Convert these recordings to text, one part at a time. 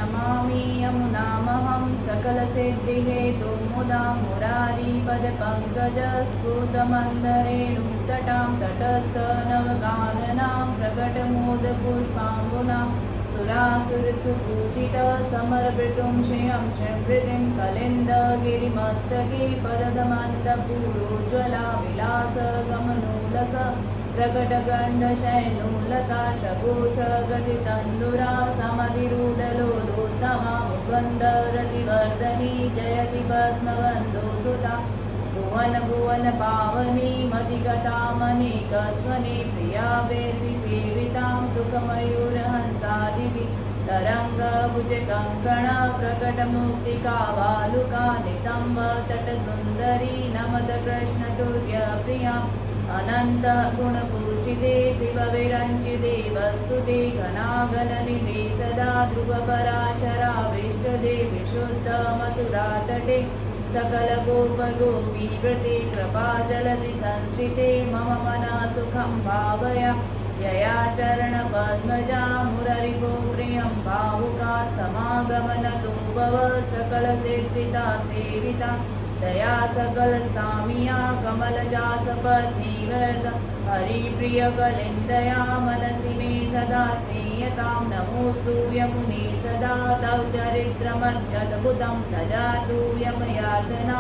नमामि यमुनामहं सकलसिद्धिहेतुं मुदा मुरारीपदपङ्कजस्फुटमन्दरेणुतटां तटस्थनवगाननां प्रकटमोदपुष्पाम्बुनां सुरासुरसुपूजितः समर्पितुं श्रियं श्रीहृदिं कलिन्दगिरिमस्तके पदमन्दपूरोज्ज्वला विलासगमनोल्लस प्रकटगण्डशैनोल्लता शगोच गतितन्दुरा समधिरूढलोलोत्तमा मुकुन्दरतिवर्धनी जयति पद्मबन्धुसुता भुवन पावनी मतिगतामनेकस्वने प्रिया वेति सेवितां सुखमयूरहंसादिभिः तरङ्गभुजकङ्कण प्रकटमुक्तिकावालुका नितम्ब तटसुन्दरी नमत कृष्णतुर्यप्रियाम् अनन्तगुणपूजिते शिवविरञ्चिते वस्तुते घनागणनिभे सदा ध्रुवपराशराविष्टदे विशुद्धमथुरातटे सकलगोपगोपीव्रते कृपाजलधि संश्रिते मम मनः सुखं भावया यया चरणपद्मजा मुररिपो प्रियं भावुका समागमनतो भव सकलसिद्धिता सेविता दया सकलस्तामिया कमलजा सपत्नीव्रत हरिप्रियकलिन्दया मनसि मे सदा स्नेयतां नमोऽस्तु यमुने सदा तव चरित्रमत्यद्भुतं न जातु यमयातना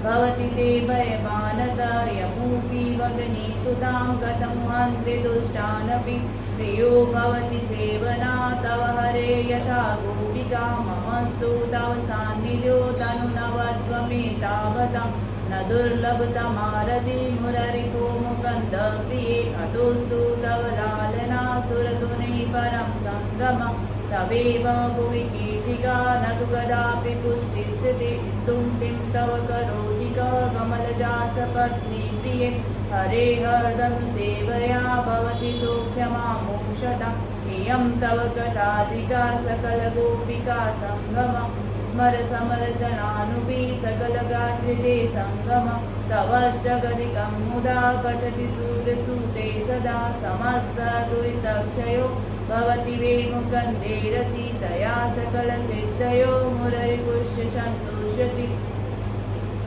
भवति ते भयमानत यमूपि भगिनीसुतां कथं हन्ति दुष्टानपि प्रियो भवति सेवना तव हरे यथा गोपिका ममस्तु तव सान्निध्यो तनुनवत्वमेतावतां न दुर्लभतमारति मुररिपो मुकुन्दप्रिये अतोऽस्तु तव लालना सुरधुने परं सङ्गमः तवेव भुवि कीर्तिका न तु कदापि पुष्टिस्थिते स्तुतिं तव करोति कमलजासपत्नी प्रिये हरे हरदनुसेवया भवति सौख्यमामोक्षता इयं तव कथाधिका सकलगोपिका सङ्गमः स्मर समरजनानुपि सकलगात्रिजे सङ्गमः तवष्टगदिकं मुदा पठति सूर्यसूते सदा समस्तदुरितक्षयो भवति वेमुकन्देरति तया सकलसिद्धयो मुररिपुष्य सन्तुष्यति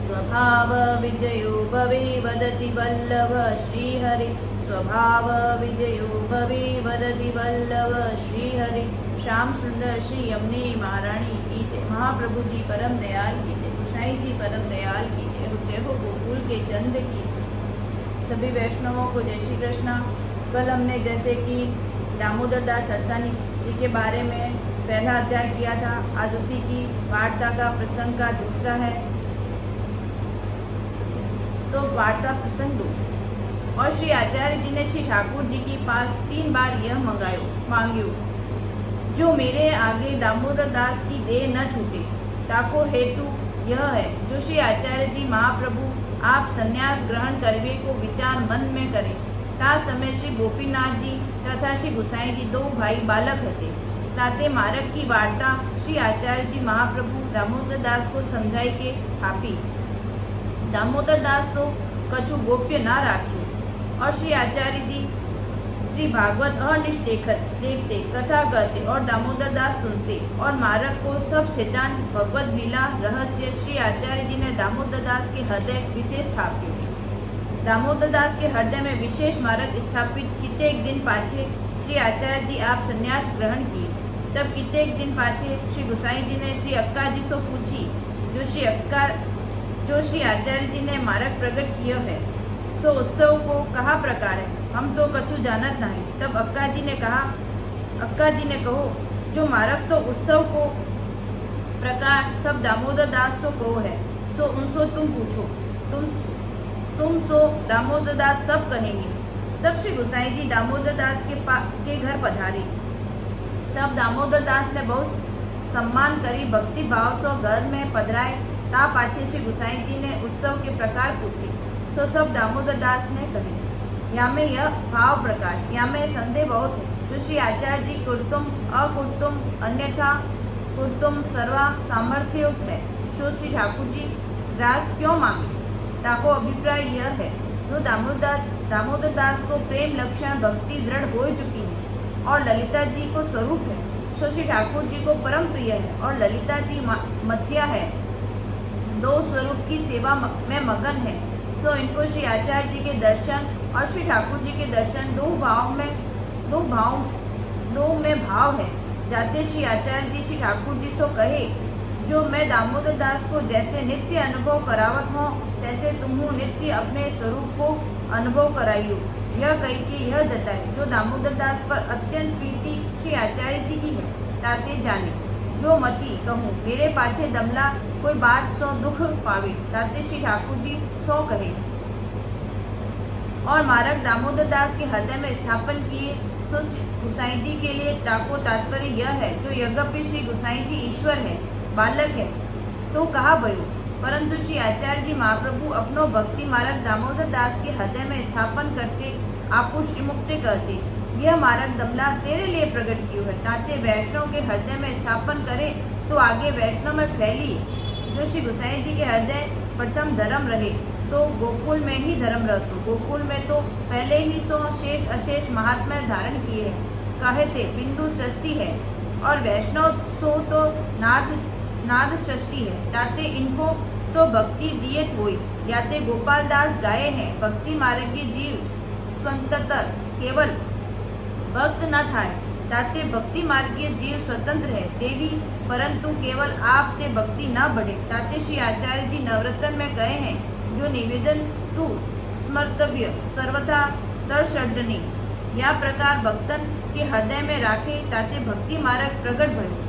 स्वभावविजयो भवे वदति वल्लभ श्रीहरि स्वभावविजयो भवे वदति वल्लभ श्रीहरि श्याम सुंदर श्री यमुने महारानी की जय। महाप्रभु जी परम दयाल की जय। गोसाई जी परम दयाल की जय। जय हो गोकुल के चंद की जय। सभी वैष्णवों को जय श्री कृष्ण। कल हमने जैसे कि दामोदर दास सरसानी जी के बारे में पहला अध्याय किया था, आज उसी की वार्ता का प्रसंग का दूसरा है। तो वार्ता प्रसंग 2। और श्री आचार्य जी ने श्री ठाकुर जी के पास 3 बार यह मांग्यो जो मेरे आगे दामोदर दास की देह न छूटे। ताको हेतु यह है जो श्री आचार्य जी महाप्रभु आप संन्यास ग्रहण करवे को विचार मन में करें। ता समय श्री गोपीनाथ जी तथा श्री गुसाई जी 2 भाई बालक हते। ताते मार्ग की वार्ता श्री आचार्य जी महाप्रभु दामोदर दास को समझाई के आपी। दामोदर दास तो कछु गोप्य न राख्यो और श्री आचार्य जी श्री भागवत अनिष्ट देखते कथा करते और दामोदर दास सुनते और मार्ग को सब सिद्धांत भगवत लीला रहस्य श्री आचार्य जी ने दामोदर दास के हृदय विशेष स्थापित। दामोदर दास के हृदय में विशेष मार्ग स्थापित। कितने दिन पाछे श्री आचार्य जी आप संन्यास ग्रहण किए। तब कितने दिन पाछे श्री गुसाई जी ने श्री अक्का जी से पूछी जो श्री आचार्य जी ने मार्ग प्रकट किया है सो उत्सव को कहा प्रकार है, हम तो कछु जानत नहीं। तब अक्का जी ने कहो जो मार्ग तो उत्सव को प्रकार सब दामोदर दास तो को है, सो उनसे तुम पूछो, तुम सो दामोदर दास सब कहेंगे। तब श्री गुसाई जी दामोदर दास के घर पधारे। तब दामोदर दास ने बहुत सम्मान करी भक्ति भाव से घर में पधराए। ता पाछे श्री गुसाई जी ने उत्सव के प्रकार पूछे सो सब दामोदर दास ने कहे। यहाँ में यह भाव प्रकाश, यहाँ में संदेह बहुत है जो श्री आचार्य जी कुर्तुम अकुर्तुम अन्यथा कुर्तुम सर्वा सामर्थ्ययुक्त है, सो श्री ठाकुर जी रास क्यों मांगे। ताको अभिप्राय यह है जो दामोदर दास को प्रेम लक्षण भक्ति दृढ़ हो चुकी है और ललिता जी को स्वरूप है। सो श्री ठाकुर जी को परम प्रिय है और ललिता जी मध्या है, दो स्वरूप की सेवा में मगन है। सो इनको श्री आचार्य जी के दर्शन और श्री ठाकुर जी के दर्शन दो में भाव है। जाते श्री आचार्य जी श्री ठाकुर जी सो कहे, जो मैं दामोदर दास को जैसे नित्य अनुभव करावत हो, तैसे तुम्हू नित्य अपने स्वरूप को अनुभव कराइयो। यह कही के यह जताए, जो दामोदर दास पर अत्यंत प्रीति श्री आचार्य जी की है, ताते जाने। जो मती कहूँ मेरे पाछे दमला कोई बात सो दुख पावे, ताते श्री ठाकुर जी सो कहे। और मारक दामोदर दास के हृदय में स्थापन किए, सो गुसाई जी के लिए ताको तात्पर्य यह है, जो यज्ञपि श्री गुसाई जी ईश्वर है, बालक है तो कहा भयो, परंतु श्री आचार्य जी महाप्रभु अपनो भक्ति मारक दामोदर दास के हृदय में स्थापन करते, आपको श्रीमुक्ति कहते। यह मारक दमला तेरे लिए प्रकट कियो है, ताते वैष्णव के हृदय में स्थापन करे तो आगे वैष्णव में फैली। जो श्री गुसाई जी के हृदय प्रथम धर्म रहे तो गोकुल में ही धर्म रहतो, गोकुल में तो पहले ही सो शेष अशेष महात्मा धारण किए हैं, कहते बिंदु सृष्टि है, और वैष्णव सो तो नाद सृष्टि है, ताते इनको तो भक्ति दियत हुई। याते गोपाल दास गाये हैं, भक्ति मार्ग के जीव स्वतंत्र केवल भक्त न थाय, ताते भक्ति मार्गीय जीव स्वतंत्र है देवी, परंतु केवल आप ते भक्ति न बढ़े। ताते श्री आचार्य जी नवरत्न में गए हैं, जो निवेदन तू स्मर्तव्य सर्वथा तर्सर्जनी, या प्रकार भक्तन के हृदय में राखे, ताते भक्ति मार्ग प्रकट भयो।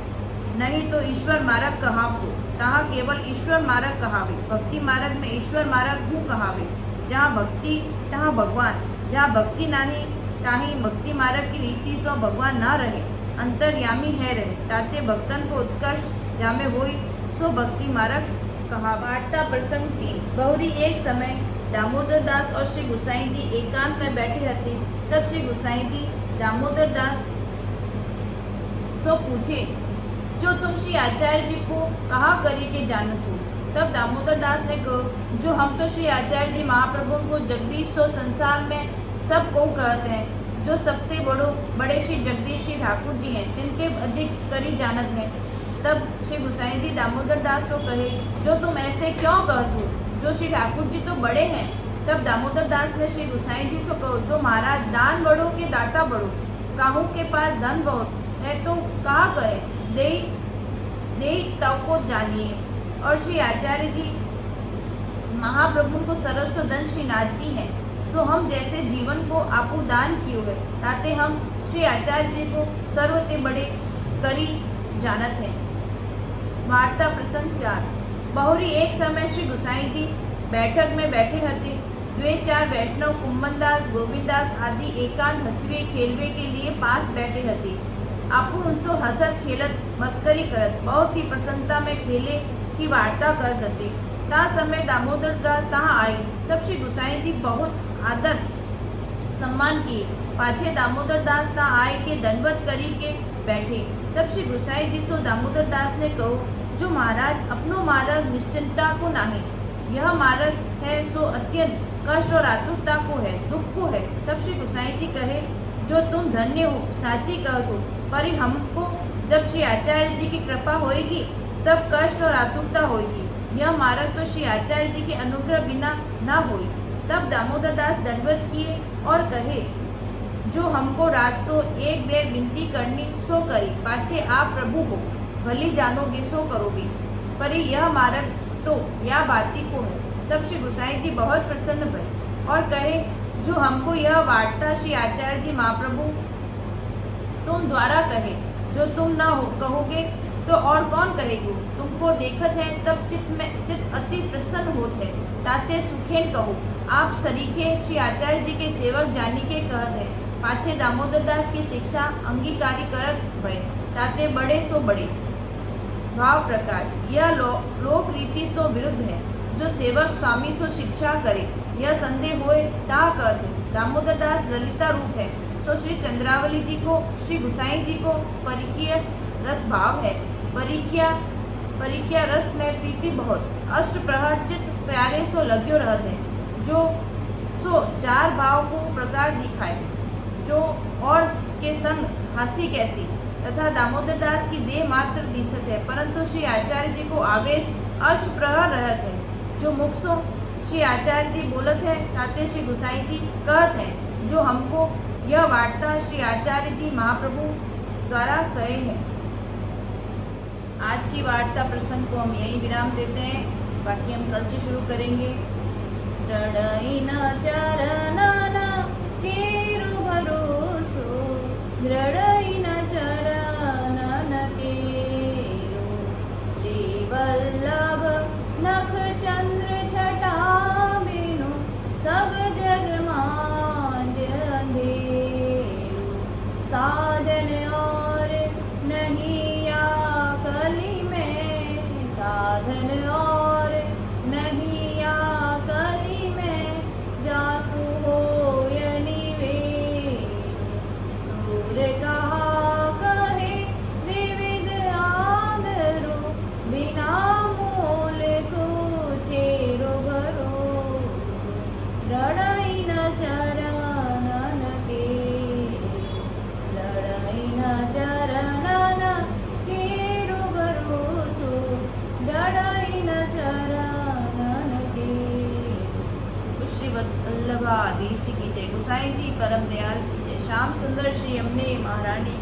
नहीं तो ईश्वर मार्ग कहावो, तहाँ केवल ईश्वर मार्ग कहावे। भक्ति मार्ग में ईश्वर मार्ग हूँ कहावे। जहाँ भक्ति तहाँ भगवान, जहाँ भक्ति नहीं ताही भक्ति मार्ग की रीति सो भगवान न रहे, अंतर्यामी है रहे, ताते भक्तन को उत्कर्ष जामे होई, सो भक्ति मार्ग कहा। वार्ता प्रसंग 3। बहुरी एक समय दामोदर दास और श्री गुसाई जी एकांत में बैठे हते। तब श्री गुसाई जी दामोदर दास सो पूछे, जो तुम श्री आचार्य जी को कहा करी के जानत हो। तब दामोदर दास ने कहो, जो हम तो श्री आचार्य जी महाप्रभु को जगदीश तो संसार में सब को कहते हैं, जो सबसे बड़े श्री जगदीश श्री ठाकुर जी हैं, तिनके अधिक करी जानत हैं। तब श्री गुसाई जी दामोदर दास को कहे, जो तुम ऐसे क्यों कहते हो, जो श्री ठाकुर जी तो बड़े हैं। तब दामोदर दास ने श्री गुसाई जी से कहो, जो महाराज दान बड़ो के दाता बड़ो, काहू के पास धन बहुत है तो कहा करे, दे तब को जानिए। और श्री आचार्य जी महाप्रभु को सरस्वत धन श्रीनाथ जी हैं, सो हम जैसे जीवन को आपू दान कियो है, ताते हम श्री आचार्य जी को सर्वते बड़े करी जानत हैं। वार्ता प्रसंग 4। बहुरी एक समय श्री गुसाई जी बैठक में बैठे हते। द्वे चार वैष्णव कुम्मनदास गोविंददास आदि एकांत हंसवे खेलवे के लिए पास बैठे हते। आपू उनसो हंसत खेलत मस्करी करत बहुत ही प्रसन्नता में खेले की वार्ता करत हते। ता समय दामोदर दास तहाँ आए। तब श्री गुसाई जी बहुत आदर सम्मान किए। पाछे दामोदर दास तहाँ आए के दंडवत करी के बैठे। तब श्री गुसाई जी सो दामोदर दास ने कहो, जो महाराज अपनो मार्ग निश्चिंतता को नाही, यह मार्ग है सो अत्यंत कष्ट और आतुरता को है, दुख को है। तब श्री गुसाई जी कहे, जो तुम धन्य हो, साची कहतो, पर हमको जब श्री आचार्य जी की कृपा होएगी तब कष्ट और आतुरता होगी। यह मार्ग तो श्री आचार्य जी के अनुग्रह बिना ना होई। तब दामोदर दास दंडवत किए और कहे, जो हमको राज सो एक बेर विनती करनी सो करी, पाछे आप प्रभु हो, भली जानोगे सो करोगे, पर यह मार्ग तो या बाती को है। तब श्री गुसाई जी बहुत प्रसन्न भये और कहे, जो हमको यह वार्ता श्री आचार्य जी महाप्रभु तुम द्वारा कहे, जो तुम न हो कहोगे तो और कौन कहेगो। तुमको देखत है तब चित्त अति प्रसन्न होत है, ताते सुखेन कहो। आप सरीखे श्री आचार्य जी के सेवक जानी के कहत है। पाछे दामोदर दास की शिक्षा अंगीकारी करत भय, ताते बड़े सो बड़े। भाव प्रकाश, यह लोक रीति सो विरुद्ध है, जो सेवक स्वामी सो शिक्षा करे, यह संदेह होए ता कहते। दामोदर दास ललिता रूप है, सो श्री चंद्रावली जी को श्री गुसाई जी को परिकीय रस भाव है। परिक्या रस में प्रीति बहुत, अष्ट प्रहर चित्त प्यारे सो लग्यो रहत है, जो सो चार भाव को प्रकार दिखाए, जो और के संग हंसी कैसी, तथा दामोदर दास की देह मात्र दिशत है, परंतु श्री आचार्य जी को आवेश अष्ट प्रहर रहत है। जो मुखसो श्री आचार्य जी बोलत है, ताते श्री गुसाई जी कहत है, जो हमको यह वार्ता श्री आचार्य जी महाप्रभु द्वारा कहे हैं। आज की वार्ता प्रसंग को हम यही विराम देते हैं, बाकी हम कल से शुरू करेंगे। दृढ़ चरण केरु भरोसो, दृढ़ चरण केरु, श्री वल्लभ नख चंद्र छटा बिनु, सब जग मांझ अंधेरु, साधन और नहीं या कली में, साधन और नहीं या कली में, जासु होय निवेद, सूर कहा कहे द्विविध आदरो, बिना मोल को चेरो भरोसो, दृढ़ चरण केरु, दृढ़ चरण केरु भरोसो, दृढ़ चरण केरु। श्री वल्लभाधीश की जय, गुसाई जी परम दयाल की जय, श्याम सुंदर श्री यमुने महारानी